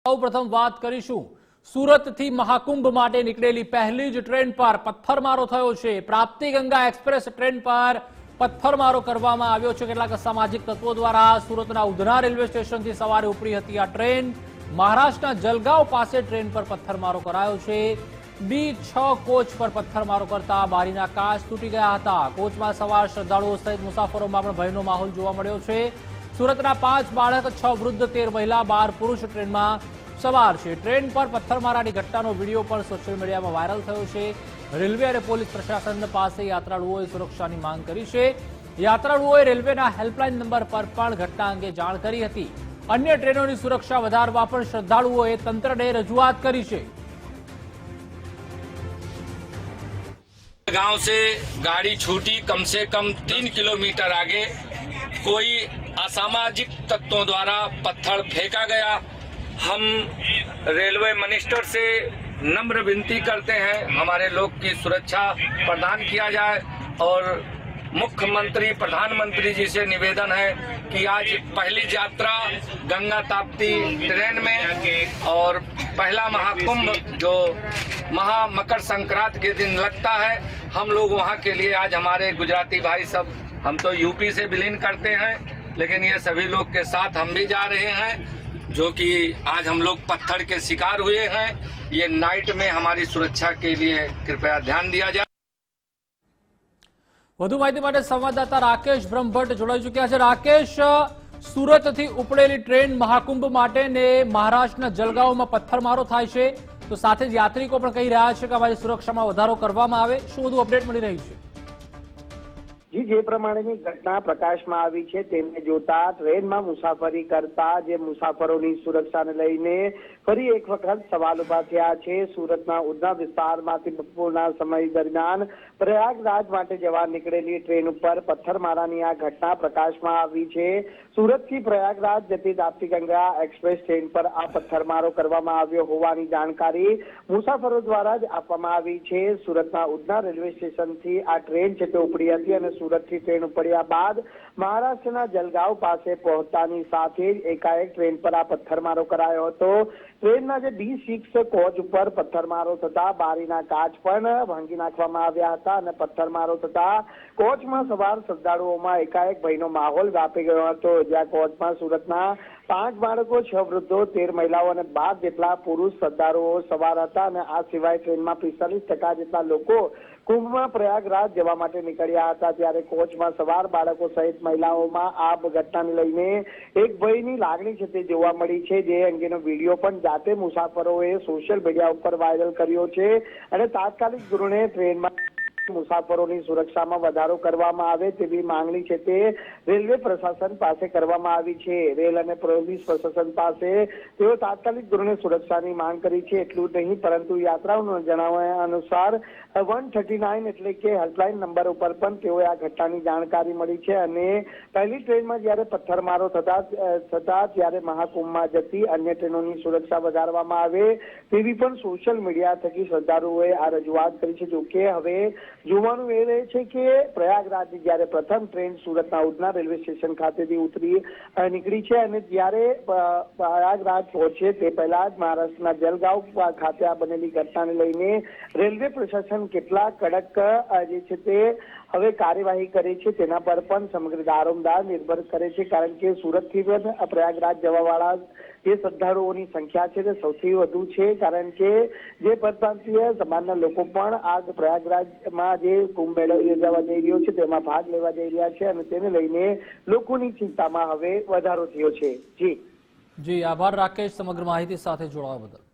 સૌપ્રથમ વાત કરીશું સુરતથી મહાકુંભ માટે નીકળેલી પહેલી જ ટ્રેન પર પથ્થરમારો થયો છે। પ્રાપ્તિ ગંગા એક્સપ્રેસ ટ્રેન પર પથ્થરમારો કરવામાં આવ્યો છે। કેટલાક અસામાજિક તત્વો દ્વારા સુરતના ઉધના રેલવે સ્ટેશનથી સવારે ઉપડી હતી આ ટ્રેન। મહારાષ્ટ્રના જલગાંવ પાસે ટ્રેન પર પથ્થરમારો કરાયો છે। B6 કોચ પર પથ્થરમારો કરતા બારીના કાચ તૂટી ગયા હતા। કોચમાં સવાર શ્રદ્ધાળુઓ સહિત મુસાફરોમાં પણ ભયનો માહોલ જોવા મળ્યો છે। સુરતના 5 બાળક 6 વૃદ્ધ 13 મહિલા 12 પુરુષ ટ્રેનમાં સવાર છે। ટ્રેન પર પથ્થરમારાની ઘટનાનો વિડીયો પણ સોશિયલ મીડિયામાં વાયરલ થયો છે। રેલવે અને પોલીસ પ્રશાસન પાસે યાત્રાળુઓએ સુરક્ષાની માંગ કરી છે। યાત્રાળુઓએ રેલવેના હેલ્પલાઇન નંબર પર પણ ઘટના અંગે જાણ કરી હતી। અન્ય ટ્રેનોની સુરક્ષા વધારવા પણ શ્રદ્ધાળુઓએ તંત્રને રજૂઆત કરી છે। गांव से गाड़ी छूटी कम से कम 3 किलोमीटर आगे कोई असामाजिक तत्वों द्वारा पत्थर फेंका गया। हम रेलवे मिनिस्टर से नम्र विनती करते हैं हमारे लोग की सुरक्षा प्रदान किया जाए और मुख्यमंत्री प्रधानमंत्री जी से निवेदन है कि आज पहली यात्रा गंगा ताप्ती ट्रेन में और पहला महाकुंभ जो मकर संक्रांति के दिन लगता है, हम लोग वहां के लिए आज हमारे गुजराती भाई सब, हम तो यूपी से विलीन करते हैं लेकिन ये सभी लोग के साथ हम भी जा रहे हैं जो कि आज हम लोग पत्थर के शिकार हुए हैं। ये नाइट में हमारी सुरक्षा के लिए कृपया ध्यान दिया जाए। વધુ માહિતી માટે સંવાદદાતા રાકેશ બ્રહ્મભટ્ટ જોડાઈ ચૂક્યા છે। રાકેશ, સુરતથી ઉપડેલી ટ્રેન મહાકુંભ માટે ને મહારાષ્ટ્રના જલગાંવમાં પથ્થરમારો થાય છે, તો સાથે જ યાત્રિકો પણ કહી રહ્યા છે કે અમારી સુરક્ષામાં વધારો કરવામાં આવે। શું વધુ અપડેટ મળી રહી છે? जी जे प्रमाणेनी घटना प्रकाशमां आवी छे तेने जोता ट्रेनमां मुसाफरी करता जे मुसाफरोनी सुरक्षाने लईने फरी एक वखत सवाल उभा थया छे। सूरतना उधना विस्तारमांथी बपोરના समय दरमियान प्रयागराज माटे जवा निकळेली ट्रेन उपर पत्थरमारानी आ घटना प्रकाशमां आवी छे। सूरतथी प्रयागराज जती ताप्ती गंगा एक्सप्रेस ट्रेन पर आ पत्थरमारो करवामां આવ્યો હોવાની જાણકારી મુસાફરો દ્વારા જ આપવામાં આવી છે। સુરતના ઉધના રેલવે સ્ટેશનથી આ ટ્રેન છે તે ઉપડી હતી અને સુરતથી ટ્રેન ઉપડ્યા બાદ મહારાષ્ટ્રના જલગાંવ પાસે પહોંચતાની સાથે જ એકાએક ટ્રેન પર આ પથ્થરમારો કરાયો હતો। ટ્રેનના જે B6 કોચ ઉપર પથ્થરમારો થતા બારીના કાચ પણ ભાંગી નાખવામાં આવ્યા હતા અને પથ્થરમારો થતા કોચમાં સવાર શ્રદ્ધાળુઓમાં એકાએક ભયનો માહોલ વ્યાપી ગયો હતો। જ્યાં કોચમાં સુરતના 5 બાળકો 6 વૃદ્ધો 13 મહિલાઓ અને 12 જેટલા પુરુષ શ્રદ્ધાળુઓ સવાર હતા અને આ સિવાય ટ્રેનમાં 45% જેટલા લોકો કુંભમાં પ્રયાગરાજ જવા માટે નીકળ્યા હતા। ત્યારે કોચમાં સવાર બાળકો સહિત મહિલાઓમાં આ ઘટનાને લઈને એક ભયની લાગણી છે તે જોવા મળી છે। જે અંગેનો વિડીયો પણ જાતે મુસાફરોએ સોશિયલ મીડિયા ઉપર વાયરલ કર્યો છે અને તાત્કાલિક ધોરણે ટ્રેનમાં મુસાફરોની સુરક્ષામાં વધારો કરવામાં આવે તેવી માંગણી છે તે રેલવે પ્રશાસન પાસે કરવામાં આવી છે। રેલ અને પોલીસ પ્રશાસન પાસે તેઓ તાત્કાલિક ધોરણે સુરક્ષાની માંગ કરી છે। એટલું જ નહીં પરંતુ યાત્રાઓના જણાવ્યા અનુસાર 139 એટલે કે હેલ્પલાઇન નંબર ઉપર પણ તેઓએ આ ઘટનાની જાણકારી મળી છે અને પહેલી ટ્રેનમાં જ્યારે પથ્થરમારો થતા ત્યારે મહાકુંભમાં જતી અન્ય ટ્રેનોની સુરક્ષા વધારવામાં આવે તેવી પણ સોશિયલ મીડિયા થકી શ્રદ્ધાળુઓએ આ રજૂઆત કરી છે। જોકે હવે જોવાનું એ રહે છે કે પ્રયાગરાજની જ્યારે પ્રથમ ટ્રેન સુરતના ઉધના રેલવે સ્ટેશન ખાતેથી નીકળી છે અને જ્યારે પ્રયાગરાજ પહોંચે તે પહેલા જ મહારાષ્ટ્રના જલગાંવ ખાતે આ બનેલી ઘટનાને લઈને રેલવે પ્રશાસન કેટલા કડક જે છે તે હવે કાર્યવાહી કરે છે તેના પર પણ સમગ્ર દારોમદાર નિર્ભર કરે છે। કારણ કે સુરતથી પણ પ્રયાગરાજ જવાવાળા જે શ્રદ્ધાળુઓની સંખ્યા છે તે સૌથી વધુ છે। કારણ કે જે પરપ્રાંતીય સમાજના લોકો પણ આ પ્રયાગરાજમાં જે કુંભ મેળો યોજાવા જઈ રહ્યો છે તેમાં ભાગ લેવા જઈ રહ્યા છે અને તેને લઈને લોકોની ચિંતામાં હવે વધારો થયો છે। જી આભાર રાકેશ, સમગ્ર માહિતી સાથે જોડાવા બદલ।